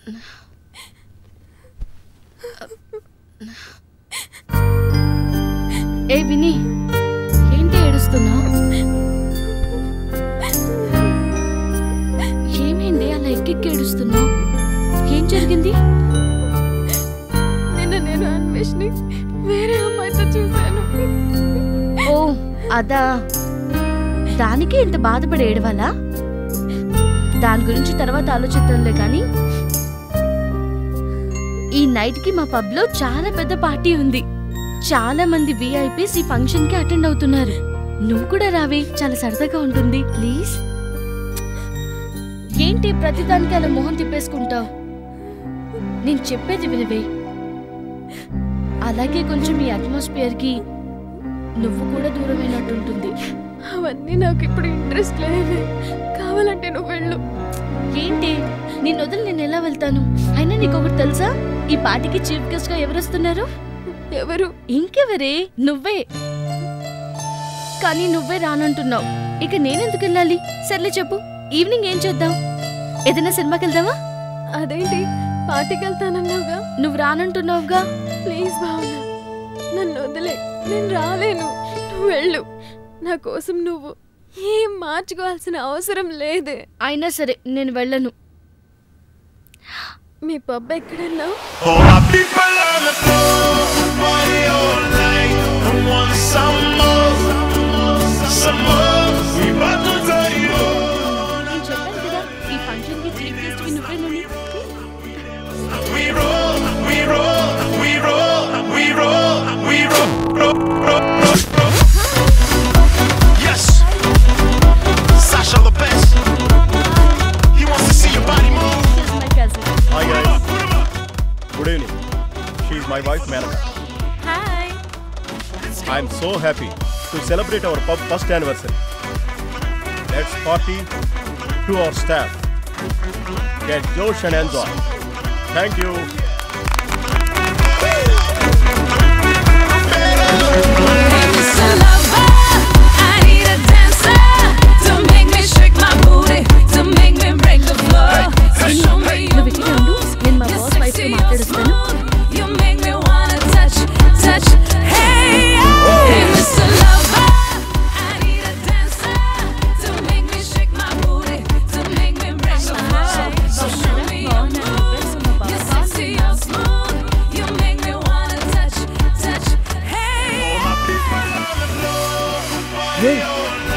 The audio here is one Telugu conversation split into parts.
ఏ విని, ఏంటి ఏడుస్తున్నావు? ఏమైంది అలా ఎక్కెక్కి ఏడుస్తున్నావు? ఏం జరిగింది? నిన్న నేను అన్వేష్ని వేరే అమ్మాయితో చూశాను. ఓ అదా, దానికి ఇంత బాధపడి ఏడవాలా? దాని గురించి తర్వాత ఆలోచిద్దాంలే కానీ ఈ నైట్ కి మా పబ్ లో చాలా పెద్ద పార్టీ ఉంది. చాలా మంది విఐపీస్ ఈ ఫంక్షన్ కి అటెండ్ అవుతున్నారు. నువ్వు కూడా రావే, చాలా సరదాగా ఉంటుంది. ప్లీజ్. ఏంటి ప్రతిదానికి అలా మొహం తిప్పేసుకుంటావు? నేను చెప్పేది వినవే. అలాగే కొంచెం ఈ అట్మాస్ఫియర్ కి నువ్వు కూడా దూరమైనట్టుంటుంది. అవన్నీ నాకు ఇప్పుడు ఇంట్రెస్ట్ లేవే. కావాలంటే నువ్వు వెళ్ళు. ఏంటి నేను వదిలి నేను ఎలా వెళ్తాను? అయినా నీకొకటి తెలుసా, ఈ పార్టీకి చీఫ్ గెస్ట్ గా ఎవరు వస్తున్నారు? ఎవరు? ఇంకెవరే, నువ్వే. కానీ నువ్వే రానంటున్నావు. ఇక నేనెందుకు వెళ్ళాలి? సర్లే చెప్పు, ఈవినింగ్ ఏం చేద్దాం? ఏదైనా సినిమాకి వెళ్దామా? అదేంటి పార్టీకి వెళ్తానన్నావుగా? నువ్వు రానంటున్నావుగా. ప్లీజ్ భావన, నన్ను వదిలే. నేను రాలేను. నువ్వు వెళ్ళు. నా కోసం నువ్వు ఏం మార్చుకోవాల్సిన అవసరం లేదే. అయినా సరే నేను వెళ్ళను. మీ పబ్ ఎక్కడన్నావు? నేను చెప్పాను కదా, ఈ ఫంక్షన్ కి చీఫ్ గెస్ట్ కి నువ్వేనని. Good evening. She is my wife, Manaka. Hi. I am so happy to celebrate our pub first anniversary. Let's party to our staff. Get josh and enjoy. Thank you.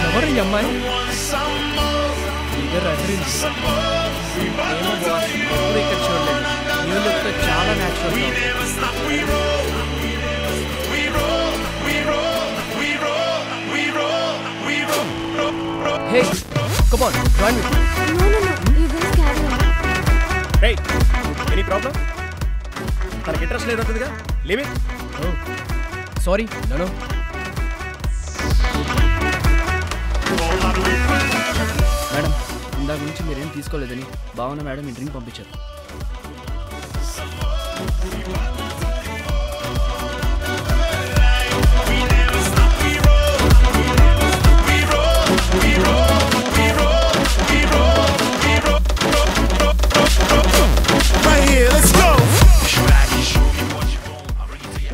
ఎవరు ఈ అమ్మాయి? ఇక్కడ చూడలేదు. న్యూ లుక్ తో చాలా natural. Hey, come on, join me. No. You guys carry on. Hey, any problem? తనకి ఇంట్రెస్ట్ లేదంటుందిగా. Leave it. Oh, sorry. No. Madam, ఇందాక నుంచి మీరేం తీసుకోలేదని భావన మేడం ఈ డ్రింక్ పంపించారు.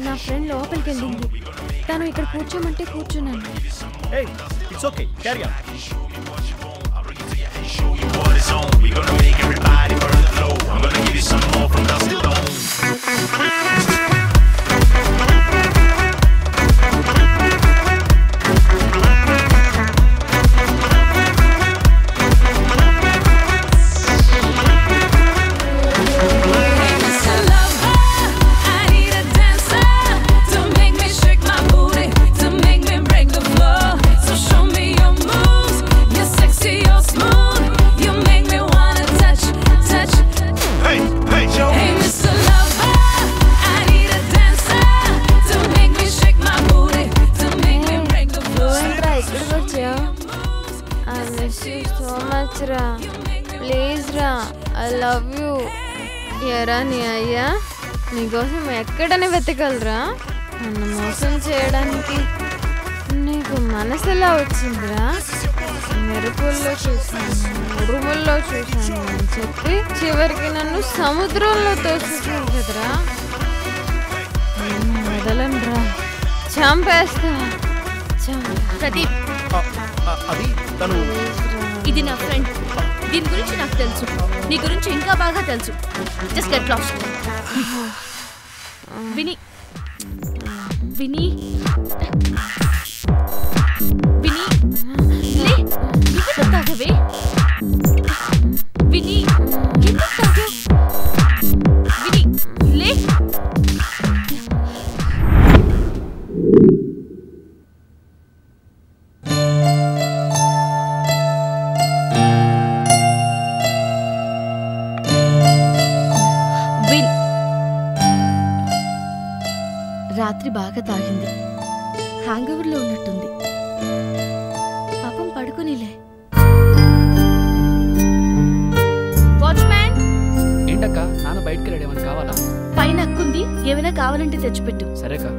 నా ఫ్రెండ్ లోపలికి వెళ్ళింది. తను ఇక్కడ కూర్చోమంటే కూర్చున్నాను. Hey, it's okay. Carry on. Please రా, ఐ లవ్ యూ. ఎరా నీ అయ్యా నీకోసం ఎక్కడనే వెతకలరా? నన్ను మోసం చేయడానికి నీకు మనసు ఎలా వచ్చిందిరా? మెరుపుల్లో చూశాను, ఉరుముల్లో చూశాను అని చెప్పి చివరికి నన్ను సముద్రంలో తోసేసారు కదరా. వదలనురా, చంపేస్తా. ప్రదీప్, అది తను. ఇది నా ఫ్రెండ్. దీని గురించి నాకు తెలుసు, నీ గురించి ఇంకా బాగా తెలుసు. Just get lost. విని విని విని లే, ఎందుకు తాగవే? విని ఎందుకు తాగావు? విని లే. రాత్రి బాగా తాగింది, హ్యాంగ్ ఓవర్లో ఉన్నట్టుంది. పాపం పడుకునిలే. వాచ్మ్యాన్, ఏంటక్క నాన్న బయటకు వెళ్ళాడు, ఏమైనా కావాలా? పైన అక్కుంది, ఏమైనా కావాలంటే తెచ్చిపెట్టు. సరేకా.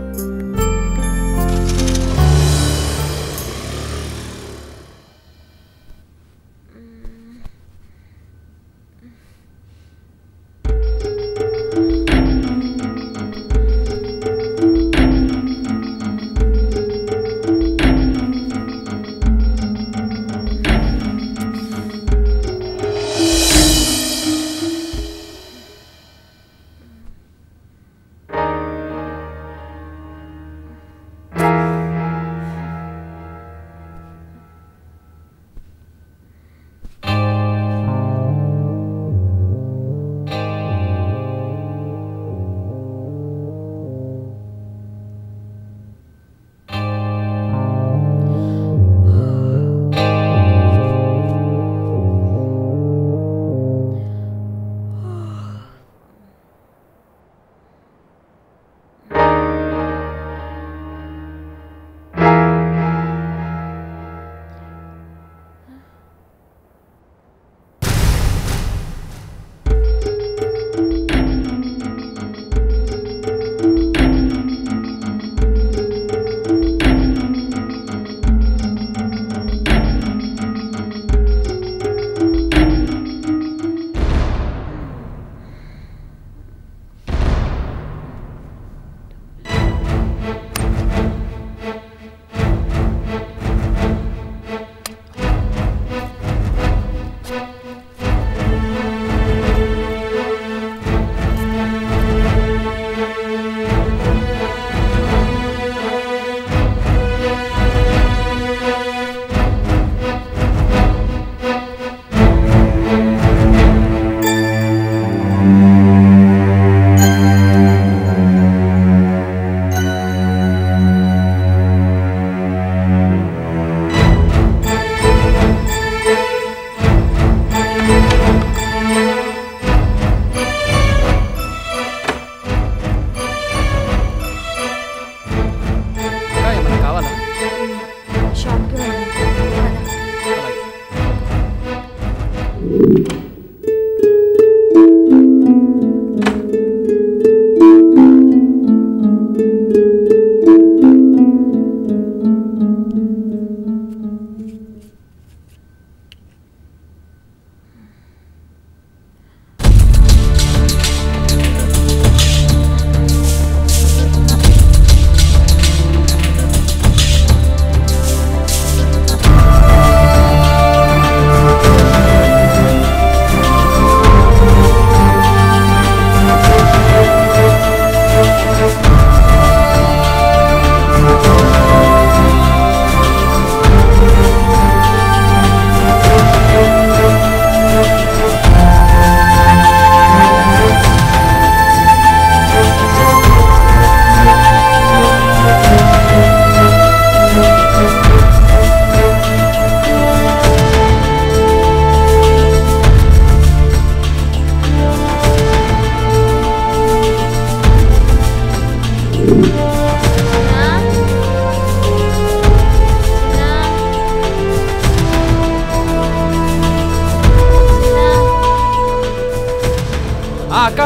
అక్క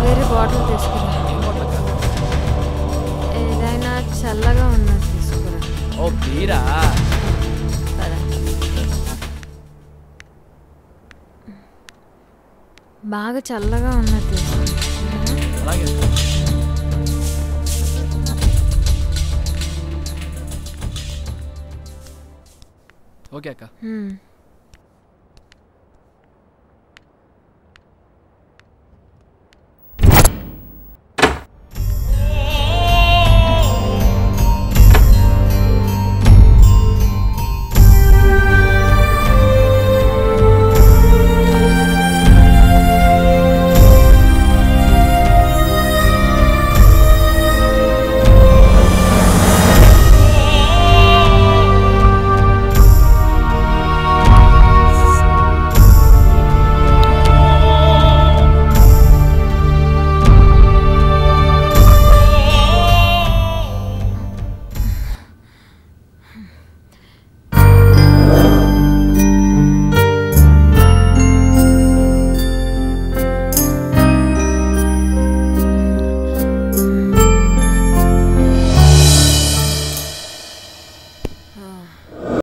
వేరే బాటిల్ తీసుకురా. ఏదైనా చల్లగా ఉన్నది తీసుకురా. ఓ బీరా. పద. బాగా చల్లగా ఉన్నది. అలాగే ఓకే అక్క.